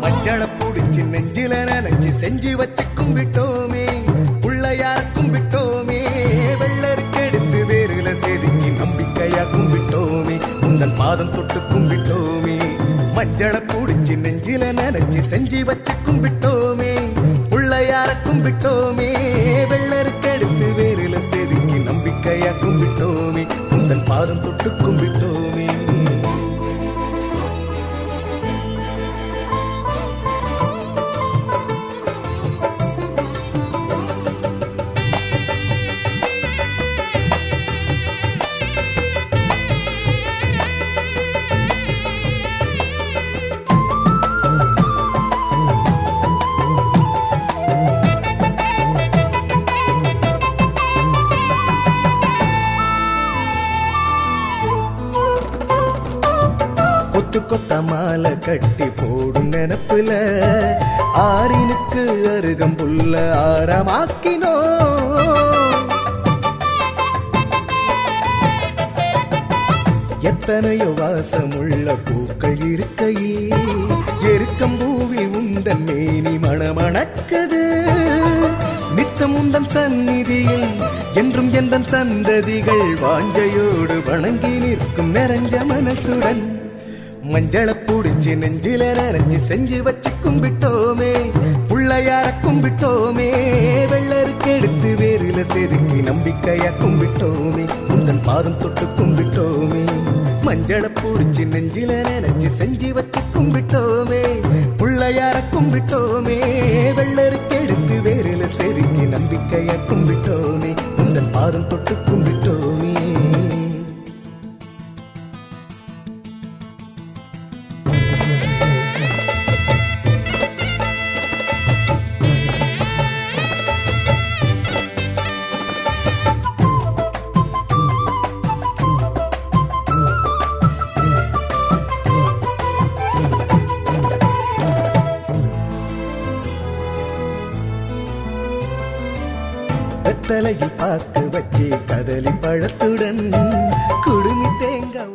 மஞ்சள புடிச்சு நெஞ்சில நினைச்சு செஞ்சு வச்சு கும்பிட்டோமே, பிள்ளையார கும்பிட்டோமே, வெள்ளருக்கு எடுத்து வேறுல செதுக்கி நம்பிக்கையா கும்பிட்டோமே, உங்கள் பாதம் தொட்டு கும்பிட்டோமே. மஞ்சள புடிச்சு நெஞ்சில நினைச்சு செஞ்சு வச்சு கும்பிட்டோமே, பிள்ளையார கும்பிட்டோமே, வெள்ளருக்கு எடுத்து வேறுல செதுக்கி நம்பிக்கையா கும்பிட்டோமே, உங்கள் பாதம் தொட்டு கும்பிட்டோமே. கொத்து கொத்த மாலை கட்டி போடும் நினப்புல ஆறினுக்கு அருகம்புல்ல ஆரமாக்கினோ, எத்தனையோ வாசமுள்ள பூக்கள் இருக்கையே எருக்கம்பூவி உந்தன் மேனி மணமணக்குது. நித்தம் உந்தன் சந்நிதியில் என்றும் எந்தன் சந்ததிகள் வாஞ்சையோடு வணங்கி நிற்கும் நிறைஞ்ச மனசுடன் மஞ்சள புடிச்சு நெஞ்சில நினைச்சு செஞ்சு வச்சு கும்பிட்டோமே, பிள்ளையார கும்பிட்டோமே, வெள்ளருக்கு எடுத்து வேறுல செதுக்கி நம்பிக்கையா கும்பிட்டோமே, உந்தன் பாதம் தொட்டு கும்பிட்டோமே. மஞ்சள புடிச்சு நெஞ்சில நினைச்சு செஞ்சு வச்சு கும்பிட்டோமே, பிள்ளையார கும்பிட்டோமே, வெள்ளருக்கு எடுத்து வேறுல செதுக்கி நம்பிக்கையா கும்பிட்டோமே, உந்தன் பாதம் தொட்டு கும்பிட்டோமே. தலையில் பாக்கு வச்சு கதலி பழத்துடன் குடுமி தேங்காய்